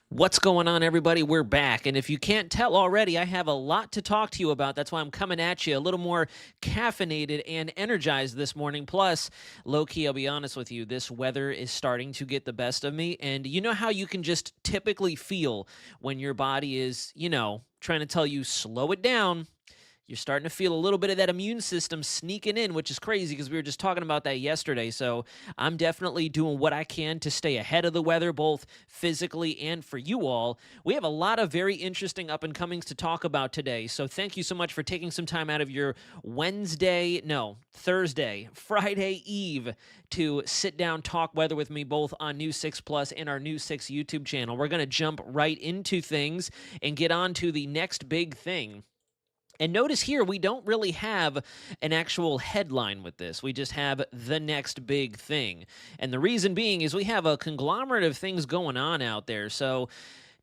What's going on, everybody? We're back. And if you can't tell already, I have a lot to talk to you about. That's why I'm coming at you a little more caffeinated and energized this morning. Plus, low key, I'll be honest with you, this weather is starting to get the best of me. And you know how you can just typically feel when your body is, trying to tell you, slow it down. You're starting to feel a little bit of that immune system sneaking in, which is crazy because we were just talking about that yesterday. So I'm definitely doing what I can to stay ahead of the weather, both physically and for you all. We have a lot of very interesting up and comings to talk about today. So thank you so much for taking some time out of your Thursday, Friday Eve to sit down, talk weather with me, both on News 6 Plus and our News 6 YouTube channel. We're going to jump right into things and get on to the next big thing. And notice here, we don't really have an actual headline with this. We just have the next big thing. And the reason being is we have a conglomerate of things going on out there. So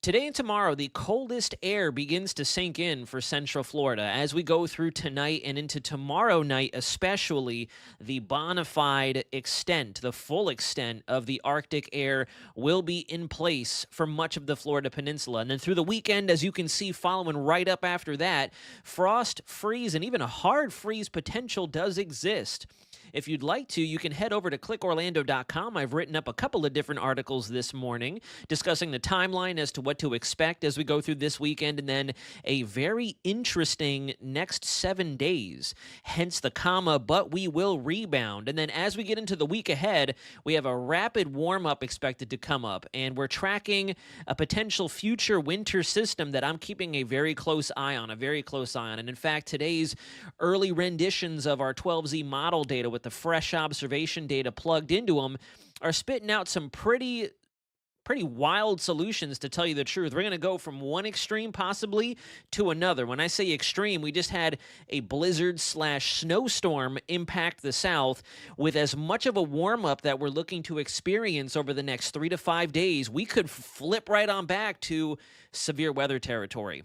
today and tomorrow, the coldest air begins to sink in for Central Florida. As we go through tonight and into tomorrow night, especially, the bona fide extent, the full extent of the Arctic air will be in place for much of the Florida Peninsula. And then through the weekend, as you can see, following right up after that, frost, freeze, and even a hard freeze potential does exist. If you'd like to, you can head over to clickorlando.com. I've written up a couple of different articles this morning discussing the timeline as to what to expect as we go through this weekend, and then a very interesting next 7 days. Hence the comma, but we will rebound. And then as we get into the week ahead, we have a rapid warm-up expected to come up, and we're tracking a potential future winter system that I'm keeping a very close eye on, And in fact, today's early renditions of our 12Z model data with the fresh observation data plugged into them are spitting out some pretty wild solutions, to tell you the truth. We're going to go from one extreme possibly to another. When I say extreme, we just had a blizzard/snowstorm impact the South with as much of a warm-up that we're looking to experience over the next 3 to 5 days. We could flip right on back to severe weather territory.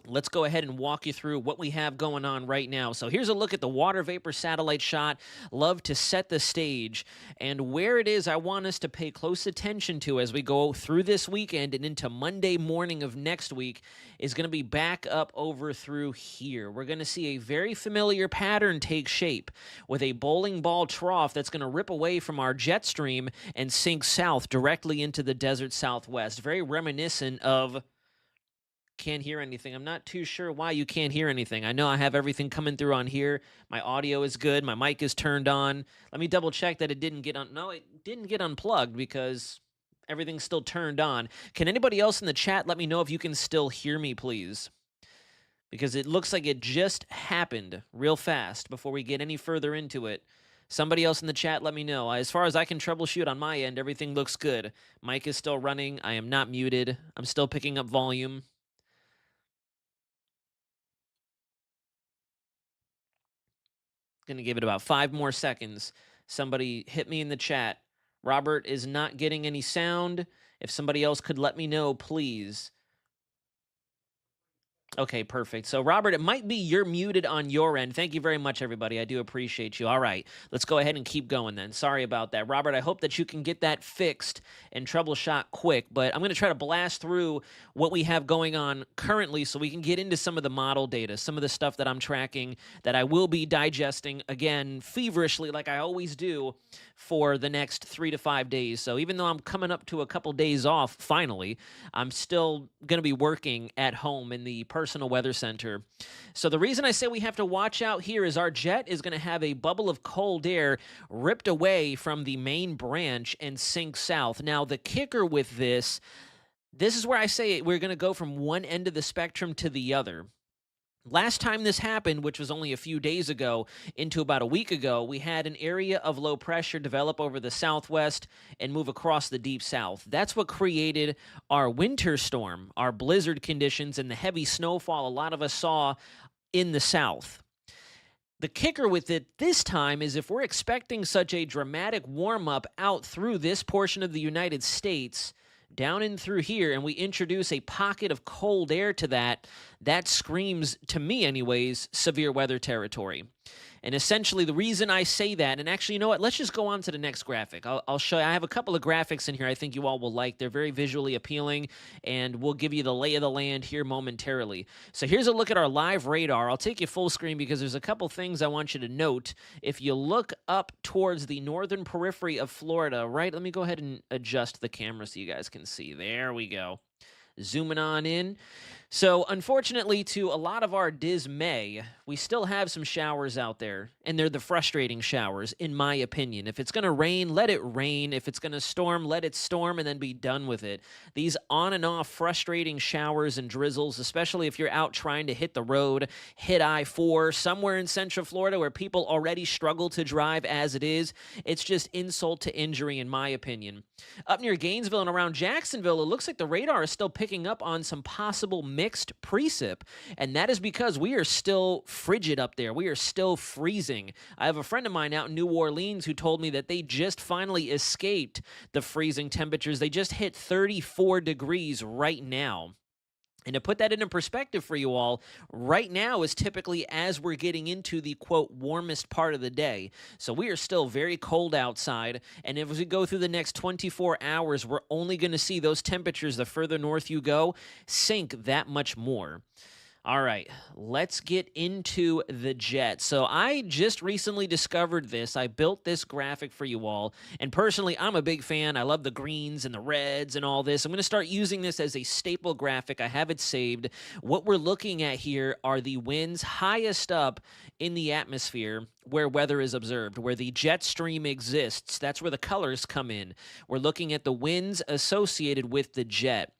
Let's go ahead and walk you through what we have going on right now. So here's a look at the water vapor satellite shot. Love to set the stage. And where it is I want us to pay close attention to as we go through this weekend and into Monday morning of next week is going to be back up over through here. We're going to see a very familiar pattern take shape with a bowling ball trough that's going to rip away from our jet stream and sink south directly into the desert southwest. Very reminiscent of... Can't hear anything. I'm not too sure why you can't hear anything. I know I have everything coming through on here. My audio is good. My mic is turned on. Let me double check that it didn't get on. No, it didn't get unplugged because everything's still turned on. Can anybody else in the chat let me know if you can still hear me, please? Because it looks like it just happened real fast before we get any further into it. Somebody else in the chat, let me know. As far as I can troubleshoot on my end, everything looks good. Mic is still running. I am not muted. I'm still picking up volume. Going to give it about 5 more seconds. Somebody hit me in the chat. Robert is not getting any sound. If somebody else could let me know, please. Okay, perfect. So, Robert, it might be you're muted on your end. Thank you very much, everybody. I do appreciate you. All right, let's go ahead and keep going then. Sorry about that. Robert, I hope that you can get that fixed and troubleshot quick, but I'm going to try to blast through what we have going on currently so we can get into some of the model data, some of the stuff that I'm tracking that I will be digesting, again, feverishly like I always do for the next 3 to 5 days. So even though I'm coming up to a couple days off, finally, I'm still going to be working at home in the personal weather center. So the reason I say we have to watch out here is our jet is going to have a bubble of cold air ripped away from the main branch and sink south. Now, the kicker with this is where I say we're going to go from one end of the spectrum to the other. Last time this happened, which was only a few days ago, into about a week ago, we had an area of low pressure develop over the southwest and move across the deep south. That's what created our winter storm, our blizzard conditions, and the heavy snowfall a lot of us saw in the south. The kicker with it this time is if we're expecting such a dramatic warm-up out through this portion of the United States, down in through here, and we introduce a pocket of cold air to that screams, to me anyways, severe weather territory. And essentially, the reason I say that, and actually, you know what? Let's just go on to the next graphic. I'll show you. I have a couple of graphics in here I think you all will like. They're very visually appealing, and we'll give you the lay of the land here momentarily. So here's a look at our live radar. I'll take you full screen because there's a couple things I want you to note. If you look up towards the northern periphery of Florida, right? Let me go ahead and adjust the camera so you guys can see. There we go. Zooming on in. So, unfortunately, to a lot of our dismay, we still have some showers out there, and they're the frustrating showers, in my opinion. If it's going to rain, let it rain. If it's going to storm, let it storm and then be done with it. These on and off frustrating showers and drizzles, especially if you're out trying to hit the road, hit I-4, somewhere in Central Florida where people already struggle to drive as it is, it's just insult to injury, in my opinion. Up near Gainesville and around Jacksonville, it looks like the radar is still picking up on some possible mixed precip, and that is because we are still frigid up there. We are still freezing. I have a friend of mine out in New Orleans who told me that they just finally escaped the freezing temperatures. They just hit 34 degrees right now. And to put that into perspective for you all, right now is typically as we're getting into the, quote, warmest part of the day. So we are still very cold outside, and as we go through the next 24 hours, we're only going to see those temperatures, the further north you go, sink that much more. All right, let's get into the jet. So I just recently discovered this. I built this graphic for you all, and personally, I'm a big fan. I love the greens and the reds and all this. I'm going to start using this as a staple graphic. I have it saved. What we're looking at here are the winds highest up in the atmosphere where weather is observed, where the jet stream exists. That's where the colors come in. We're looking at the winds associated with the jet.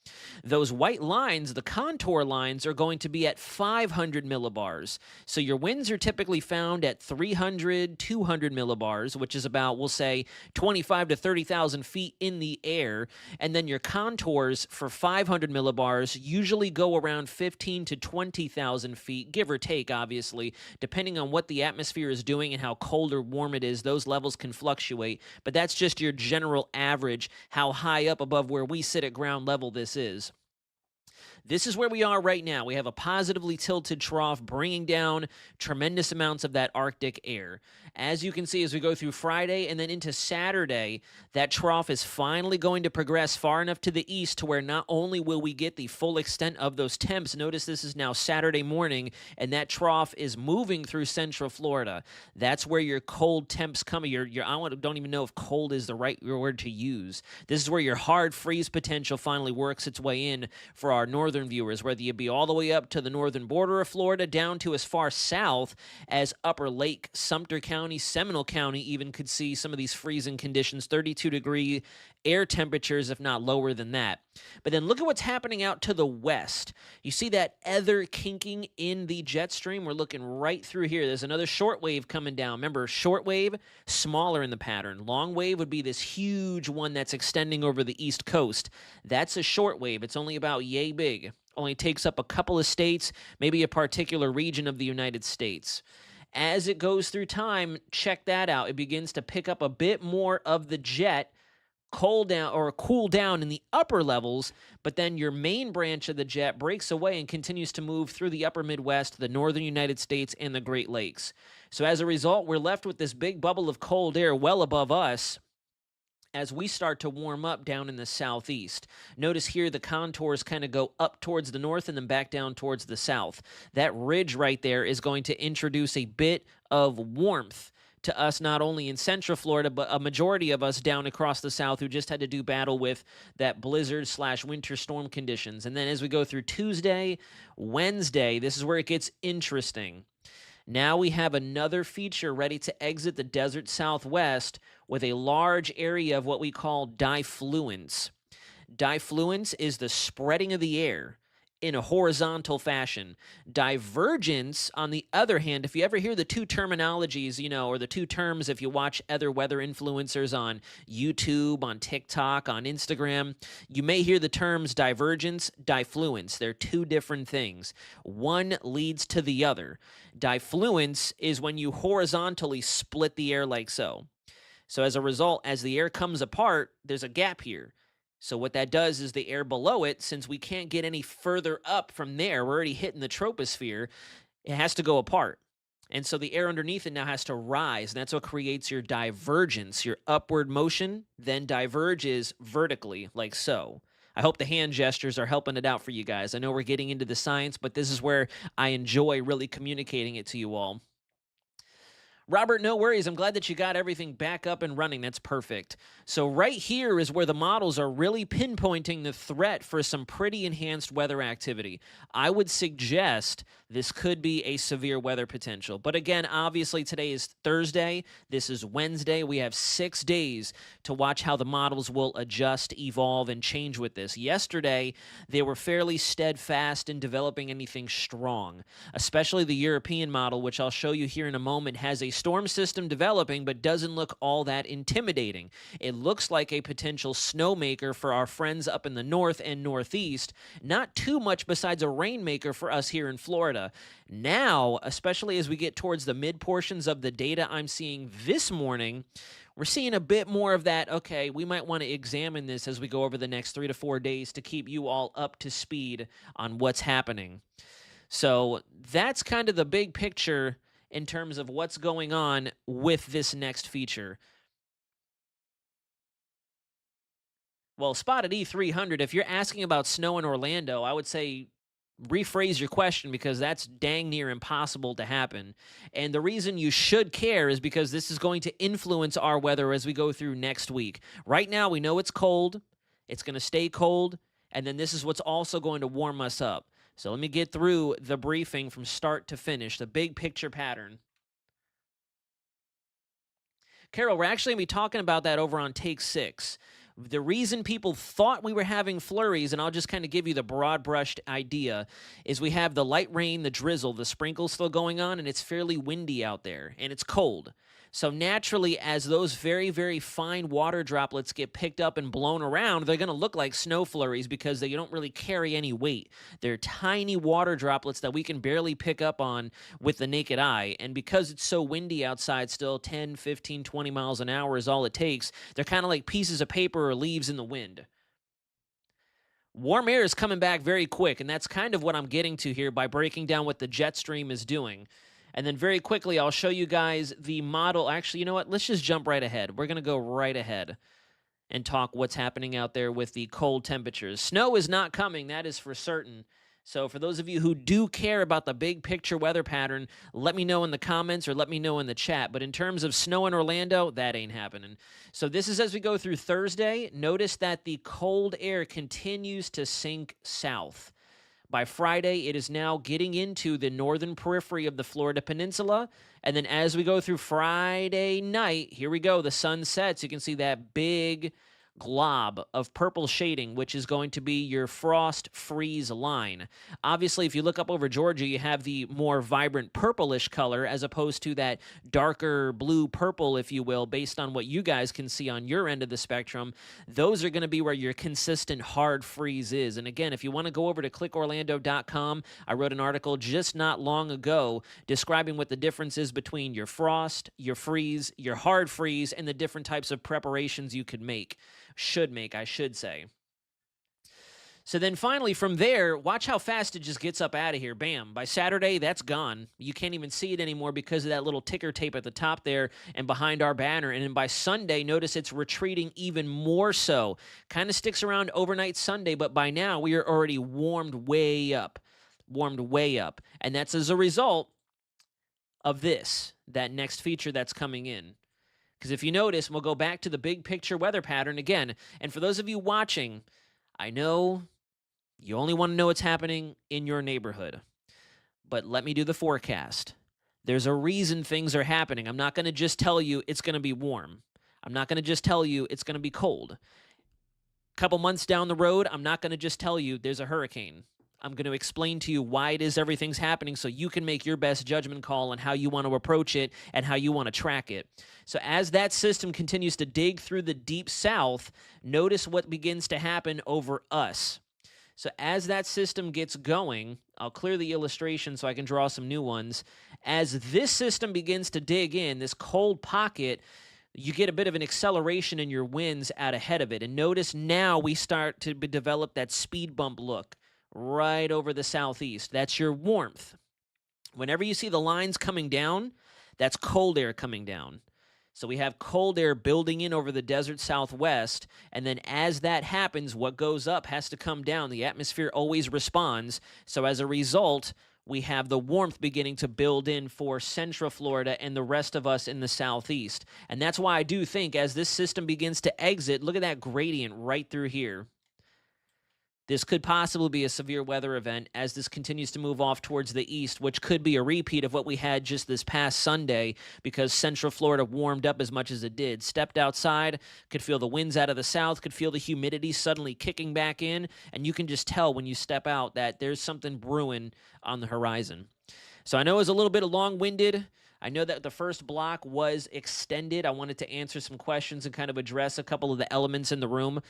Those white lines, the contour lines, are going to be at 500 millibars. So your winds are typically found at 300, 200 millibars, which is about, we'll say, 25 to 30,000 feet in the air. And then your contours for 500 millibars usually go around 15 to 20,000 feet, give or take, obviously, depending on what the atmosphere is doing and how cold or warm it is. Those levels can fluctuate, but that's just your general average, how high up above where we sit at ground level this is. This is where we are right now. We have a positively tilted trough bringing down tremendous amounts of that Arctic air. As you can see, as we go through Friday and then into Saturday, that trough is finally going to progress far enough to the east to where not only will we get the full extent of those temps, notice this is now Saturday morning, and that trough is moving through Central Florida. That's where your cold temps come. I don't even know if cold is the right word to use. This is where your hard freeze potential finally works its way in for our northern viewers, whether you be all the way up to the northern border of Florida, down to as far south as Upper Lake, Sumter County, Seminole County even could see some of these freezing conditions, 32-degree air temperatures, if not lower than that. But then look at what's happening out to the west. You see that ether kinking in the jet stream? We're looking right through here. There's another short wave coming down. Remember, short wave, smaller in the pattern. Long wave would be this huge one that's extending over the east coast. That's a short wave. It's only about yay big. Only takes up a couple of states, maybe a particular region of the United States. As it goes through time, check that out. It begins to pick up a bit more of the jet, cool down in the upper levels, but then your main branch of the jet breaks away and continues to move through the upper Midwest, the northern United States, and the Great Lakes. So as a result, we're left with this big bubble of cold air well above us as we start to warm up down in the southeast. Notice here the contours kind of go up towards the north and then back down towards the south. That ridge right there is going to introduce a bit of warmth to us, not only in Central Florida, but a majority of us down across the south who just had to do battle with that blizzard/winter storm conditions. And then as we go through Tuesday, Wednesday, this is where it gets interesting. Now we have another feature ready to exit the desert southwest with a large area of what we call diffluence. Diffluence is the spreading of the air in a horizontal fashion. Divergence, on the other hand, if you ever hear the two terminologies, or the two terms if you watch other weather influencers on YouTube, on TikTok, on Instagram, you may hear the terms divergence, diffluence. They're two different things. One leads to the other. Diffluence is when you horizontally split the air like so. So as a result, as the air comes apart, there's a gap here. So what that does is the air below it, since we can't get any further up from there, we're already hitting the troposphere, it has to go apart. And so the air underneath it now has to rise, and that's what creates your divergence. Your upward motion then diverges vertically, like so. I hope the hand gestures are helping it out for you guys. I know we're getting into the science, but this is where I enjoy really communicating it to you all. Robert, no worries. I'm glad that you got everything back up and running. That's perfect. So right here is where the models are really pinpointing the threat for some pretty enhanced weather activity. I would suggest this could be a severe weather potential. But again, obviously today is Thursday. This is Wednesday. We have 6 days to watch how the models will adjust, evolve, and change with this. Yesterday, they were fairly steadfast in developing anything strong, especially the European model, which I'll show you here in a moment, has a storm system developing but doesn't look all that intimidating. It looks like a potential snowmaker for our friends up in the north and northeast, not too much besides a rainmaker for us here in Florida. Now, especially as we get towards the mid portions of the data I'm seeing this morning, we're seeing a bit more of that. Okay, we might want to examine this as we go over the next 3 to 4 days to keep you all up to speed on what's happening. So that's kind of the big picture in terms of what's going on with this next feature. Well, Spotted E300, if you're asking about snow in Orlando, I would say rephrase your question because that's dang near impossible to happen. And the reason you should care is because this is going to influence our weather as we go through next week. Right now, we know it's cold, it's going to stay cold, and then this is what's also going to warm us up. So let me get through the briefing from start to finish, the big picture pattern. Carol, we're actually going to be talking about that over on Take 6. The reason people thought we were having flurries, and I'll just kind of give you the broad brushed idea, is we have the light rain, the drizzle, the sprinkles still going on, and it's fairly windy out there, and it's cold. So naturally, as those very, very fine water droplets get picked up and blown around, they're going to look like snow flurries because they don't really carry any weight. They're tiny water droplets that we can barely pick up on with the naked eye. And because it's so windy outside still, 10, 15, 20 miles an hour is all it takes, they're kind of like pieces of paper or leaves in the wind. Warm air is coming back very quick, and that's kind of what I'm getting to here by breaking down what the jet stream is doing. And then very quickly, I'll show you guys the model. Actually, you know what? Let's just jump right ahead. We're going to go right ahead and talk what's happening out there with the cold temperatures. Snow is not coming, that is for certain. So for those of you who do care about the big picture weather pattern, let me know in the comments or let me know in the chat. But in terms of snow in Orlando, that ain't happening. So this is as we go through Thursday. Notice that the cold air continues to sink south. By Friday, it is now getting into the northern periphery of the Florida Peninsula. And then as we go through Friday night, here we go, the sun sets. You can see that big glob of purple shading, which is going to be your frost freeze line. Obviously, if you look up over Georgia, you have the more vibrant purplish color as opposed to that darker blue purple, if you will, based on what you guys can see on your end of the spectrum. Those are going to be where your consistent hard freeze is. And again, if you want to go over to clickorlando.com, I wrote an article just not long ago describing what the difference is between your frost, your freeze, your hard freeze, and the different types of preparations you could make. I should say. So then finally from there, watch how fast it just gets up out of here. Bam. By Saturday, that's gone. You can't even see it anymore because of that little ticker tape at the top there and behind our banner. And then by Sunday, notice it's retreating even more so. Kind of sticks around overnight Sunday, but by now we are already warmed way up. And that's as a result of this, that next feature that's coming in. Because if you notice, we'll go back to the big picture weather pattern again. And for those of you watching, I know you only want to know what's happening in your neighborhood. But let me do the forecast. There's a reason things are happening. I'm not going to just tell you it's going to be warm. I'm not going to just tell you it's going to be cold. A couple months down the road, I'm not going to just tell you there's a hurricane. I'm going to explain to you why it is everything's happening so you can make your best judgment call on how you want to approach it and how you want to track it. So as that system continues to dig through the deep south, notice what begins to happen over us. So as that system gets going, I'll clear the illustration so I can draw some new ones. As this system begins to dig in, this cold pocket, you get a bit of an acceleration in your winds out ahead of it. And notice now we start to develop that speed bump look right over the southeast. That's your warmth. Whenever you see the lines coming down, that's cold air coming down. So we have cold air building in over the desert southwest, and then as that happens, what goes up has to come down. The atmosphere always responds. So as a result, we have the warmth beginning to build in for Central Florida and the rest of us in the southeast. And that's why I do think as this system begins to exit, look at that gradient right through here. This could possibly be a severe weather event as this continues to move off towards the east, which could be a repeat of what we had just this past Sunday because Central Florida warmed up as much as it did. Stepped outside, could feel the winds out of the south, could feel the humidity suddenly kicking back in, and you can just tell when you step out that there's something brewing on the horizon. So I know it was a little bit long-winded. I know that the first block was extended. I wanted to answer some questions and kind of address a couple of the elephants in the room.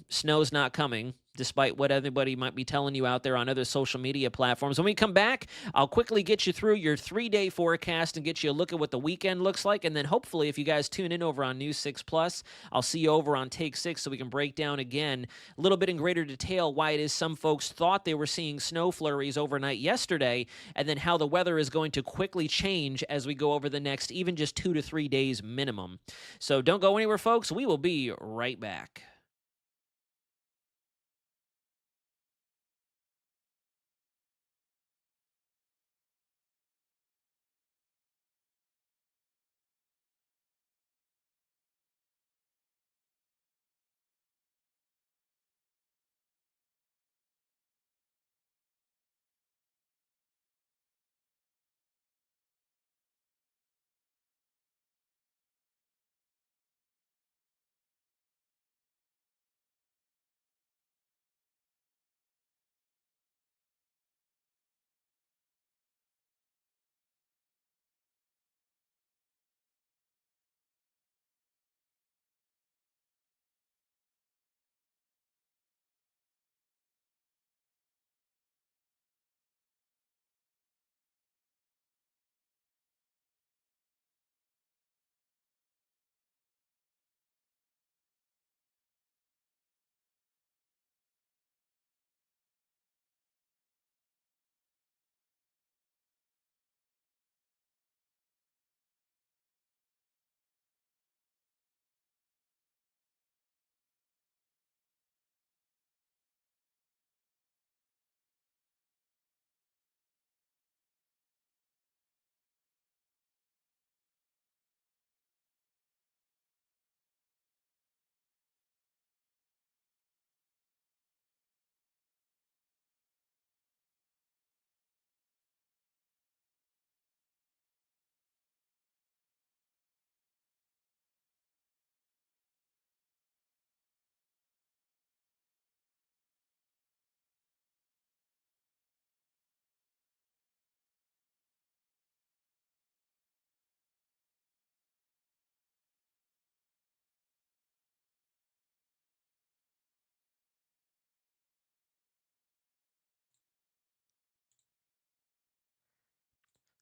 Snow's not coming, despite what everybody might be telling you out there on other social media platforms. When we come back, I'll quickly get you through your 3-day forecast and get you a look at what the weekend looks like. And then hopefully, if you guys tune in over on News 6 Plus, I'll see you over on Take 6 so we can break down again a little bit in greater detail why it is some folks thought they were seeing snow flurries overnight yesterday, and then how the weather is going to quickly change as we go over the next even just 2 to 3 days minimum. So don't go anywhere, folks. We will be right back.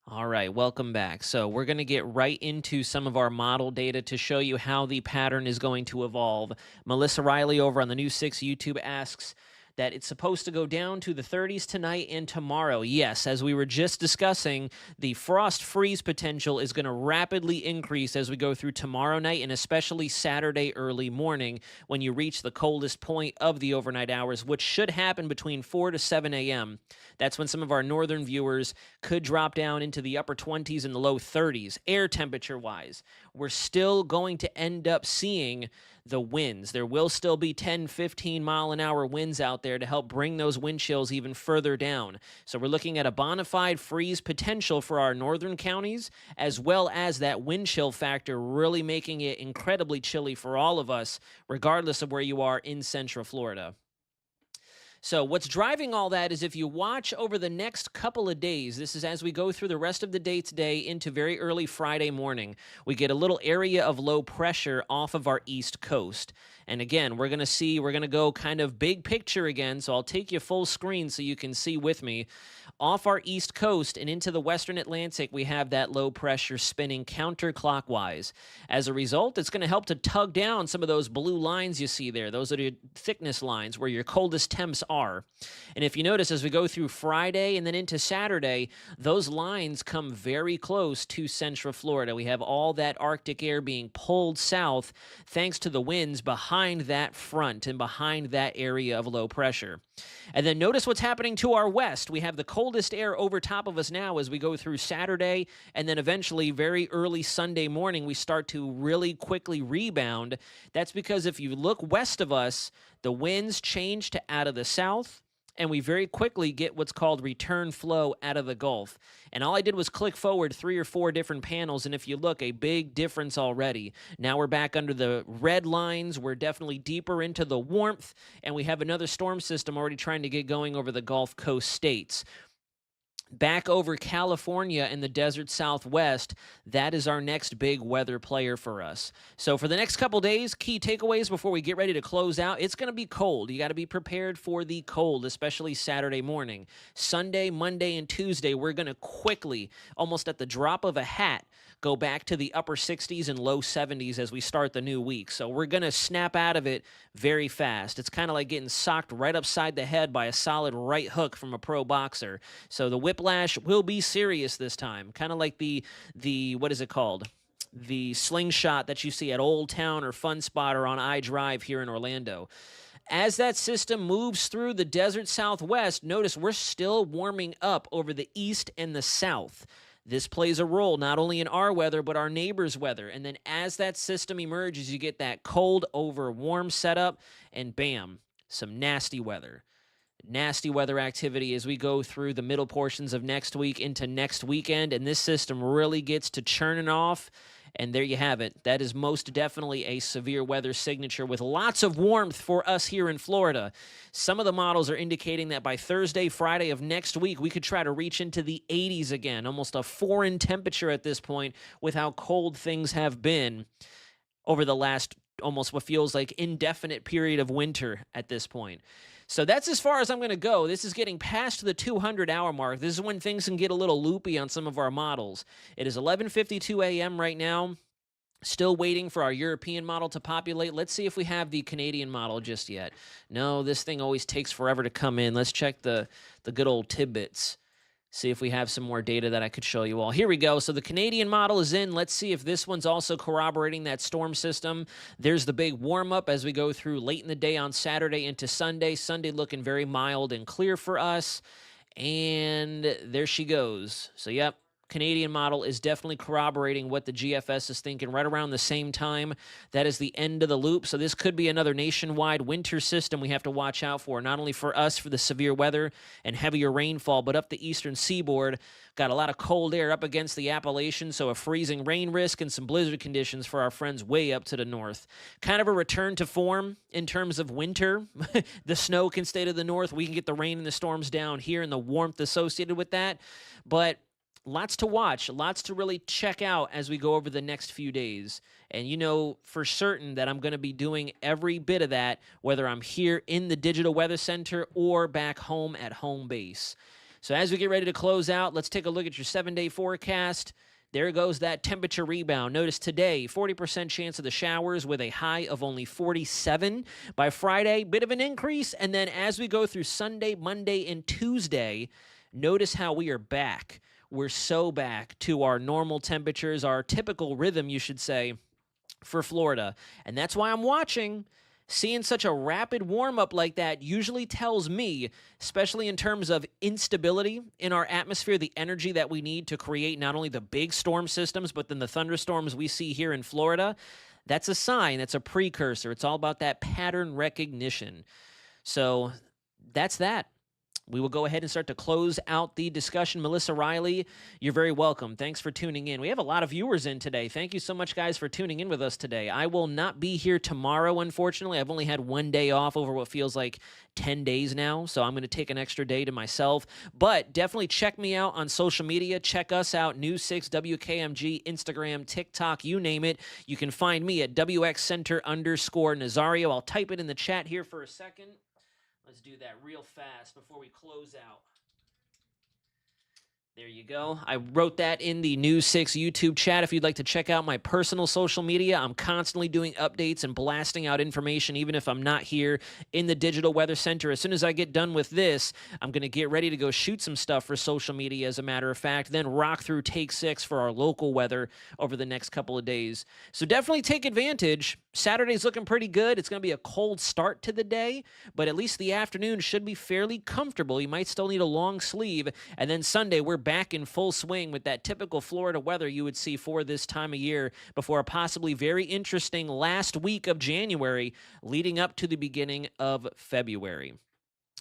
All right, welcome back. So we're going to get right into some of our model data to show you how the pattern is going to evolve. Melissa Riley over on the New 6 YouTube asks that it's supposed to go down to the 30s tonight and tomorrow. Yes, as we were just discussing, the frost freeze potential is going to rapidly increase as we go through tomorrow night and especially Saturday early morning when you reach the coldest point of the overnight hours, which should happen between 4 to 7 a.m. That's when some of our northern viewers could drop down into the upper 20s and the low 30s, air temperature-wise. We're still going to end up seeing the winds. There will still be 10, 15 mile an hour winds out there to help bring those wind chills even further down. So we're looking at a bona fide freeze potential for our northern counties, as well as that wind chill factor really making it incredibly chilly for all of us, regardless of where you are in Central Florida. So what's driving all that is if you watch over the next couple of days, this is as we go through the rest of the day today into very early Friday morning, we get a little area of low pressure off of our east coast. And again, we're going to go kind of big picture again, so I'll take you full screen so you can see with me. Off our east coast and into the western Atlantic, we have that low pressure spinning counterclockwise. As a result, it's going to help to tug down some of those blue lines you see there. Those are the thickness lines where your coldest temps are. And if you notice, as we go through Friday and then into Saturday, those lines come very close to Central Florida. We have all that Arctic air being pulled south thanks to the winds behind that front and behind that area of low pressure. And then notice what's happening to our west. We have the coldest air over top of us now as we go through Saturday, and then eventually very early Sunday morning, we start to really quickly rebound. That's because if you look west of us, the winds change to out of the south, and we very quickly get what's called return flow out of the Gulf. And all I did was click forward 3 or 4 different panels, and if you look, a big difference already. Now we're back under the red lines. We're definitely deeper into the warmth, and we have another storm system already trying to get going over the Gulf Coast states. Back over California and the desert Southwest, that is our next big weather player for us. So for the next couple days, key takeaways before we get ready to close out, it's going to be cold. You got to be prepared for the cold, especially Saturday morning. Sunday, Monday, and Tuesday, we're going to quickly, almost at the drop of a hat, go back to the upper 60s and low 70s as we start the new week. So we're going to snap out of it very fast. It's kind of like getting socked right upside the head by a solid right hook from a pro boxer. So the whiplash will be serious this time, kind of like the what is it called? The slingshot that you see at Old Town or Fun Spot or on iDrive here in Orlando. As that system moves through the desert Southwest, notice we're still warming up over the east and the south. This plays a role not only in our weather, but our neighbors' weather. And then as that system emerges, you get that cold over warm setup, and bam, some nasty weather. Nasty weather activity as we go through the middle portions of next week into next weekend, and this system really gets to churning off. And there you have it. That is most definitely a severe weather signature with lots of warmth for us here in Florida. Some of the models are indicating that by Thursday, Friday of next week, we could try to reach into the 80s again, almost a foreign temperature at this point with how cold things have been over the last almost what feels like indefinite period of winter at this point. So that's as far as I'm going to go. This is getting past the 200-hour mark. This is when things can get a little loopy on some of our models. It is 11:52 a.m. right now. Still waiting for our European model to populate. Let's see if we have the Canadian model just yet. No, this thing always takes forever to come in. Let's check the good old tidbits. See if we have some more data that I could show you all. Here we go. So the Canadian model is in. Let's see if this one's also corroborating that storm system. There's the big warm-up as we go through late in the day on Saturday into Sunday. Sunday looking very mild and clear for us. And there she goes. So, yep. Canadian model is definitely corroborating what the GFS is thinking right around the same time. That is the end of the loop. So this could be another nationwide winter system we have to watch out for, not only for us for the severe weather and heavier rainfall, but up the eastern seaboard. Got a lot of cold air up against the Appalachians, so a freezing rain risk and some blizzard conditions for our friends way up to the north. Kind of a return to form in terms of winter. The snow can stay to the north. We can get the rain and the storms down here and the warmth associated with that. But lots to watch, lots to really check out as we go over the next few days. And you know for certain that I'm going to be doing every bit of that, whether I'm here in the Digital Weather Center or back home at home base. So as we get ready to close out, let's take a look at your 7-day forecast. There goes that temperature rebound. Notice today, 40% chance of the showers with a high of only 47. By Friday, bit of an increase. And then as we go through Sunday, Monday, and Tuesday, notice how we are back. We're so back to our normal temperatures, our typical rhythm, you should say, for Florida. And that's why I'm watching. Seeing such a rapid warm-up like that usually tells me, especially in terms of instability in our atmosphere, the energy that we need to create not only the big storm systems, but then the thunderstorms we see here in Florida, that's a sign, that's a precursor. It's all about that pattern recognition. So that's that. We will go ahead and start to close out the discussion. Melissa Riley, you're very welcome. Thanks for tuning in. We have a lot of viewers in today. Thank you so much, guys, for tuning in with us today. I will not be here tomorrow, unfortunately. I've only had one day off over what feels like 10 days now, so I'm going to take an extra day to myself. But definitely check me out on social media. Check us out, News 6 WKMG, Instagram, TikTok, you name it. You can find me at WXCenter_Nazario. I'll type it in the chat here for a second. Let's do that real fast before we close out. There you go. I wrote that in the News 6 YouTube chat. If you'd like to check out my personal social media, I'm constantly doing updates and blasting out information, even if I'm not here in the Digital Weather Center. As soon as I get done with this, I'm going to get ready to go shoot some stuff for social media, as a matter of fact, then rock through Take 6 for our local weather over the next couple of days. So definitely take advantage. Saturday's looking pretty good. It's going to be a cold start to the day, but at least the afternoon should be fairly comfortable. You might still need a long sleeve. And then Sunday, we're back in full swing with that typical Florida weather you would see for this time of year before a possibly very interesting last week of January leading up to the beginning of February.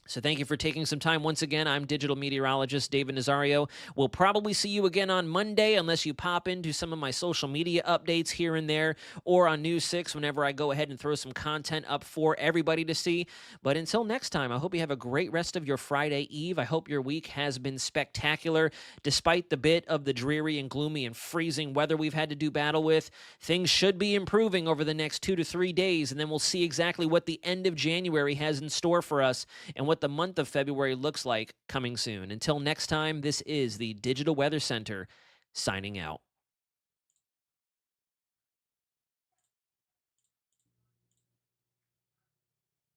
So thank you for taking some time. Once again, I'm digital meteorologist David Nazario. We'll probably see you again on Monday unless you pop into some of my social media updates here and there or on News 6 whenever I go ahead and throw some content up for everybody to see. But until next time, I hope you have a great rest of your Friday Eve. I hope your week has been spectacular. Despite the bit of the dreary and gloomy and freezing weather we've had to do battle with, things should be improving over the next 2 to 3 days, and then we'll see exactly what the end of January has in store for us and what the month of February looks like coming soon. Until next time, this is the Digital Weather Center signing out.